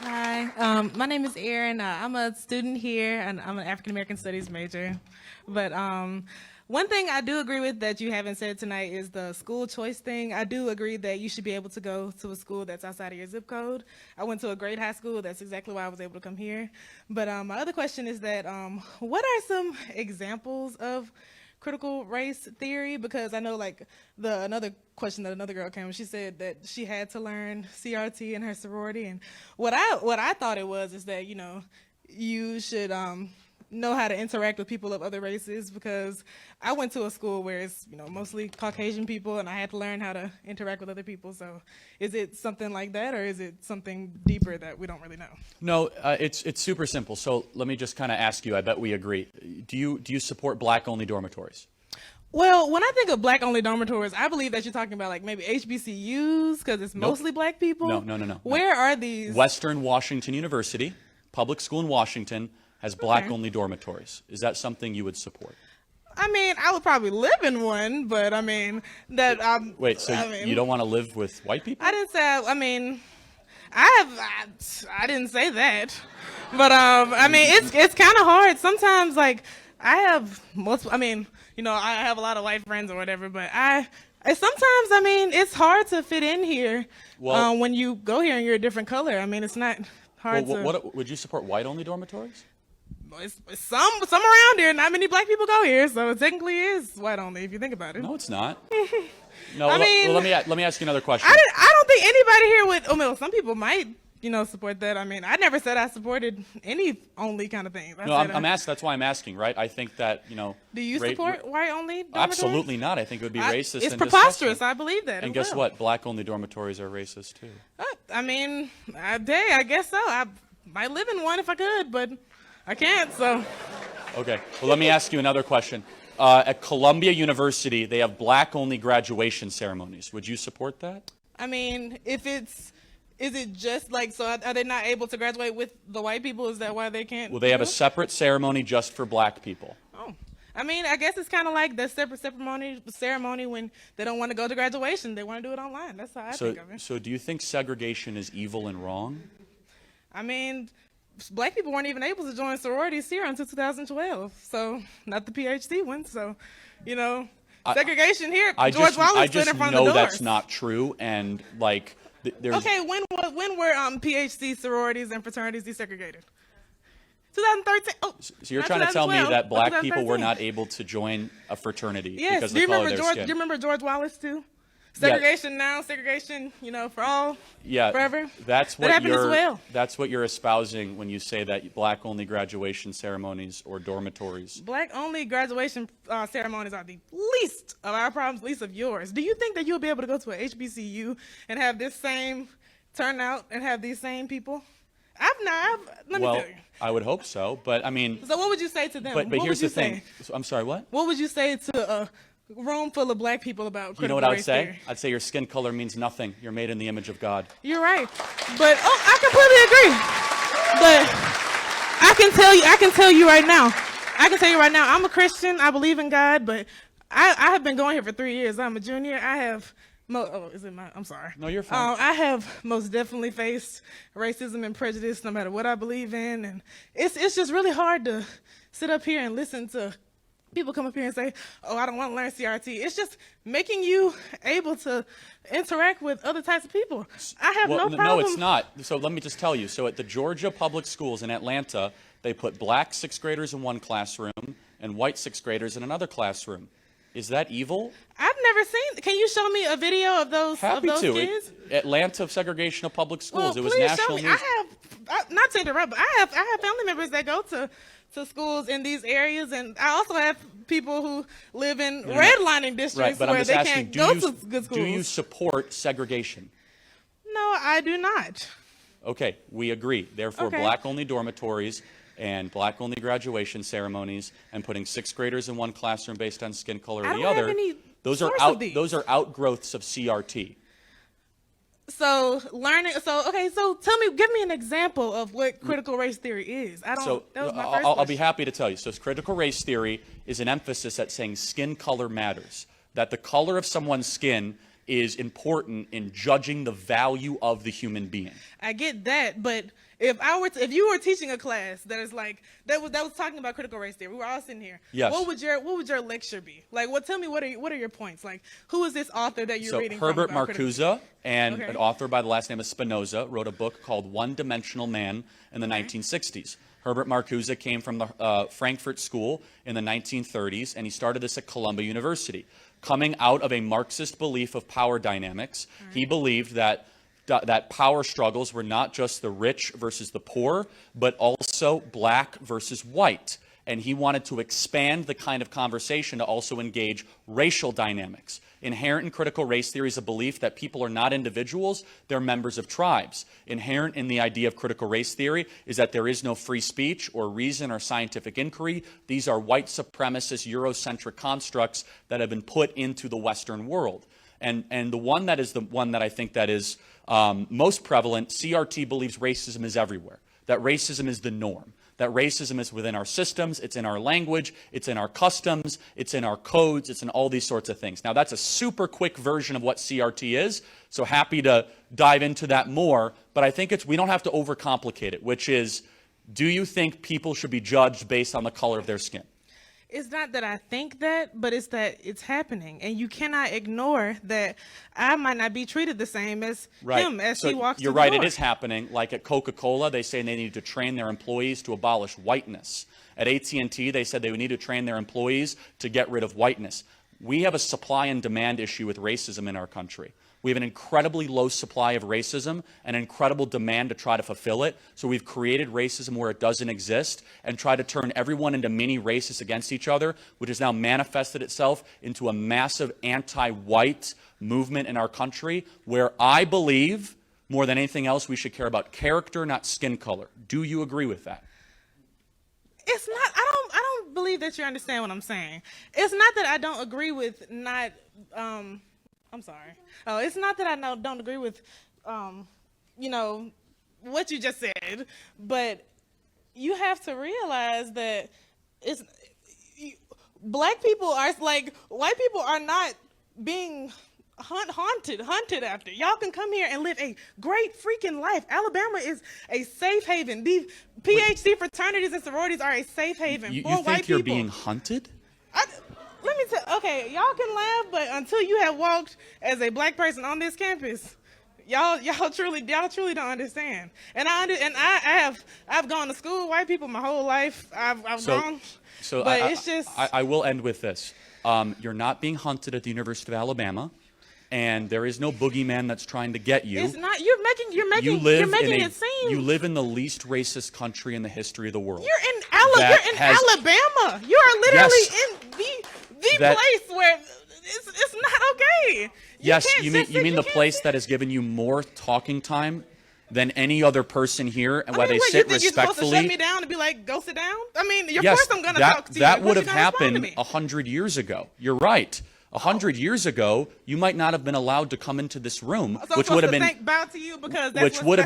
Hi, my name is Erin. I'm a student here, and I'm an African American Studies major. But one thing I do agree with that you haven't said tonight is the school choice thing. I do agree that you should be able to go to a school that's outside of your zip code. I went to a great high school. That's exactly why I was able to come here. But my other question is that what are some examples of critical race theory? Because I know like another question that another girl came, she said that she had to learn CRT in her sorority, and what I thought it was is that you should know how to interact with people of other races, because I went to a school where it's mostly Caucasian people, and I had to learn how to interact with other people. So is it something like that, or is it something deeper that we don't really know? No, it's super simple. So let me just kind of ask you, I bet we agree. Do you support black-only dormitories? Well, when I think of black-only dormitories, I believe that you're talking about like maybe HBCUs, because it's mostly black people. No. Where are these? Western Washington University, public school in Washington, has black-only dormitories. Is that something you would support? I mean, I would probably live in one, but I mean that. Wait, so you don't want to live with white people? I didn't say. I mean, I didn't say that, but I mean, it's kind of hard sometimes. Like I have multiple. I mean, I have a lot of white friends or whatever, but sometimes I mean, it's hard to fit in here. Well, when you go here and you're a different color, I mean, it's not hard to. What would you support? White-only dormitories? It's some around here. Not many black people go here, so it technically is white only if you think about it. No, it's not. No, I mean, let me ask you another question. I don't think anybody here would. Oh, well, some people might, support that. I mean, I never said I supported any only kind of thing. That's why I'm asking, right? I think that Do you support white only dormitories? Absolutely not. I think it would be racist. It's and preposterous. disgusting. I believe that. And guess what? Black-only dormitories are racist too. I mean, I guess so. I might live in one if I could, but I can't. So. Okay. Well, let me ask you another question. At Columbia University, they have black-only graduation ceremonies. Would you support that? I mean, is it just like, so are they not able to graduate with the white people? Is that why they can't? Well, they have a separate ceremony just for black people. Oh. I mean, I guess it's kind of like the separate ceremony when they don't want to go to graduation. They want to do it online. That's how I think of it. So do you think segregation is evil and wrong? I mean, black people weren't even able to join sororities here until 2012. So, not the PhD one. So, segregation here. George Wallace stood in front of the doors. I just know that's not true, and like there's. Okay, when were PhD sororities and fraternities desegregated? 2013. Oh, so you're trying to tell me that black people were not able to join a fraternity because of the color of their skin? Do you remember George Wallace too? Segregation now, segregation, for all, forever. That's what happened as well. That's what you're espousing when you say that black-only graduation ceremonies or dormitories. Black-only graduation ceremonies are the least of our problems, least of yours. Do you think that you'll be able to go to a HBCU and have this same turnout and have these same people? Let me tell you. I would hope so, but I mean. So what would you say to them? But here's the thing. I'm sorry, what? What would you say to a room full of black people about critical race theory? You know what I would say? Theory? I'd say your skin color means nothing. You're made in the image of God. You're right. But I completely agree. But I can tell you right now. I'm a Christian. I believe in God, but I have been going here for 3 years. I'm a junior. I have I'm sorry. No, you're fine. I have most definitely faced racism and prejudice no matter what I believe in, and it's just really hard to sit up here and listen to people come up here and say, oh, I don't want to learn CRT. It's just making you able to interact with other types of people. I have no problem. No, it's not. So let me just tell you. So at the Georgia public schools in Atlanta, they put black sixth graders in one classroom and white sixth graders in another classroom. Is that evil? I've never seen. Can you show me a video of those kids? Atlanta segregation of public schools. Well, it was please national show me. news. Not to interrupt, but I have family members that go to schools in these areas, and I also have people who live in redlining districts where they can't go to good schools. Do you support segregation? No, I do not. Okay, we agree. Therefore, black-only dormitories and black-only graduation ceremonies and putting sixth graders in one classroom based on skin color or the other, those are outgrowths of CRT. So tell me, give me an example of what critical race theory is. That was my first question. I'll be happy to tell you. So critical race theory is an emphasis at saying skin color matters, that the color of someone's skin is important in judging the value of the human being. I get that, but if you were teaching a class that is like that was talking about critical race theory, we were all sitting here. Yes. What would your lecture be? Like, tell me what are your points? Like, who is this author that you're reading Herbert from? Marcuse and an author by the last name of Spinoza wrote a book called One-Dimensional Man in the 1960s. Herbert Marcuse came from the Frankfurt School in the 1930s, and he started this at Columbia University. Coming out of a Marxist belief of power dynamics, he believed that power struggles were not just the rich versus the poor, but also black versus white. And he wanted to expand the kind of conversation to also engage racial dynamics. Inherent in critical race theory is a belief that people are not individuals, they're members of tribes. Inherent in the idea of critical race theory is that there is no free speech or reason or scientific inquiry. These are white supremacist, Eurocentric constructs that have been put into the Western world. And the one that I think that is most prevalent, CRT believes racism is everywhere, that racism is the norm, that racism is within our systems, it's in our language, it's in our customs, it's in our codes, it's in all these sorts of things. Now, that's a super quick version of what CRT is, so happy to dive into that more, but I think we don't have to overcomplicate it, which is, do you think people should be judged based on the color of their skin? It's not that I think that, but it's that it's happening. And you cannot ignore that I might not be treated the same as him as he walks You're through the right, door. it is happening. Like at CocaCola, they say they need to train their employees to abolish whiteness. At AT&T, they said they would need to train their employees to get rid of whiteness. We have a supply and demand issue with racism in our country. We have an incredibly low supply of racism and an incredible demand to try to fulfill it. So we've created racism where it doesn't exist and try to turn everyone into mini racists against each other, which has now manifested itself into a massive anti-white movement in our country where I believe, more than anything else, we should care about character, not skin color. Do you agree with that? It's not, I don't believe that you understand what I'm saying. It's not that I don't agree with not, I'm sorry. Oh, it's not that I don't agree with, you know, what you just said, but you have to realize that black people are like, white people are not being hunted after. Y'all can come here and live a great freaking life. Alabama is a safe haven. The PhD fraternities and sororities are a safe haven for white people. You think you're being hunted? Let me tell. Okay, y'all can laugh, but until you have walked as a black person on this campus, y'all truly don't understand. And I've gone to school with white people my whole life. I've gone. So but it's just. I will end with this. You're not being hunted at the University of Alabama, and there is no boogeyman that's trying to get you. It's not. You're making it seem. You live in the least racist country in the history of the world. You're in Alabama. You are literally in the place where it's not okay. You mean the place that has given you more talking time than any other person here, and where they sit respectfully. You're supposed to shut me down and be like, go sit down? I mean, of course I'm going to talk to you. That would have happened 100 years ago. You're right. 100 years ago, you might not have been allowed to come into this room, which would have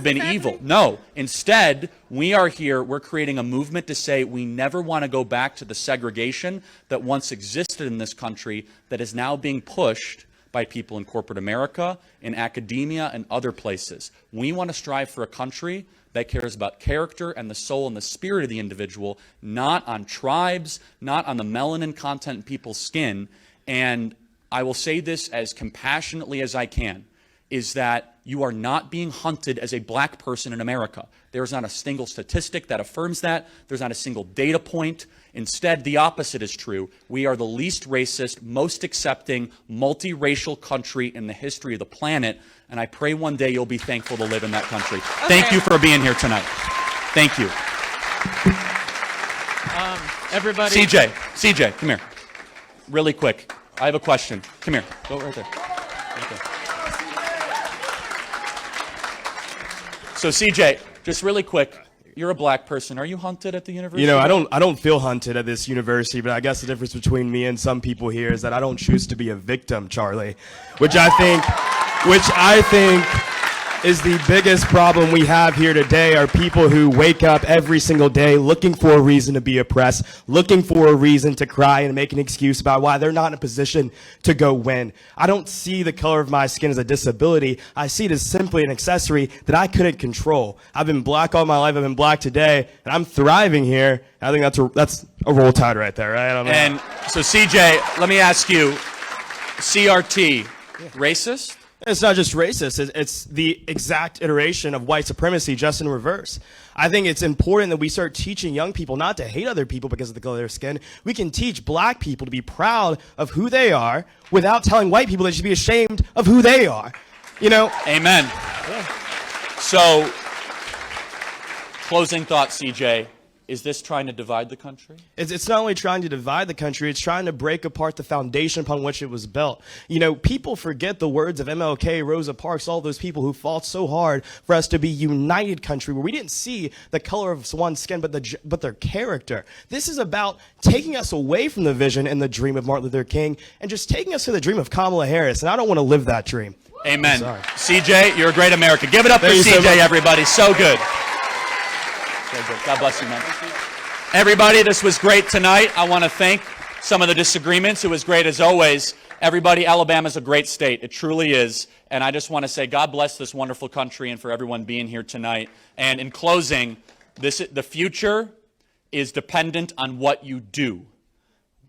been evil. No, instead, we are here. We're creating a movement to say we never want to go back to the segregation that once existed in this country, that is now being pushed by people in corporate America, in academia, and other places. We want to strive for a country that cares about character and the soul and the spirit of the individual, not on tribes, not on the melanin content in people's skin. And I will say this as compassionately as I can, is that you are not being hunted as a black person in America. There's not a single statistic that affirms that. There's not a single data point. Instead, the opposite is true. We are the least racist, most accepting, multiracial country in the history of the planet, and I pray one day you'll be thankful to live in that country. Okay. Thank you for being here tonight. Thank you. Everybody. CJ, come here. Really quick. I have a question. Come here. Go right there. So CJ, just really quick. You're a black person. Are you hunted at the university? You know, I don't feel hunted at this university, but I guess the difference between me and some people here is that I don't choose to be a victim, Charlie, which I think is the biggest problem we have here today are people who wake up every single day looking for a reason to be oppressed, looking for a reason to cry and make an excuse about why they're not in a position to go win. I don't see the color of my skin as a disability. I see it as simply an accessory that I couldn't control. I've been black all my life. I've been black today, and I'm thriving here. I think that's a roll tide right there, right? I don't know. And so, CJ, let me ask you, CRT, racist? It's not just racist, it's the exact iteration of white supremacy, just in reverse. I think it's important that we start teaching young people not to hate other people because of the color of their skin. We can teach black people to be proud of who they are without telling white people they should be ashamed of who they are. You know? Amen. Yeah. So, closing thought, CJ. Is this trying to divide the country? It's not only trying to divide the country, it's trying to break apart the foundation upon which it was built. You know, people forget the words of MLK, Rosa Parks, all those people who fought so hard for us to be a united country where we didn't see the color of one's skin but their character. This is about taking us away from the vision and the dream of Martin Luther King and just taking us to the dream of Kamala Harris, and I don't want to live that dream. Amen. CJ, you're a great American. Give it up for CJ, everybody. So good. God bless you, man. Everybody, this was great tonight. I want to thank some of the disagreements. It was great as always. Everybody, Alabama's a great state. It truly is. And I just want to say God bless this wonderful country and for everyone being here tonight. And in closing, the future is dependent on what you do.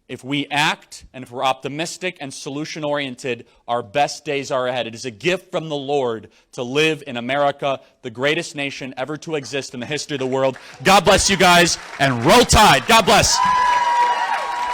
If we act and if we're optimistic and solution-oriented, our best days are ahead. It is a gift from the Lord to live in America, the greatest nation ever to exist in the history of the world. God bless you guys, and roll tide. God bless.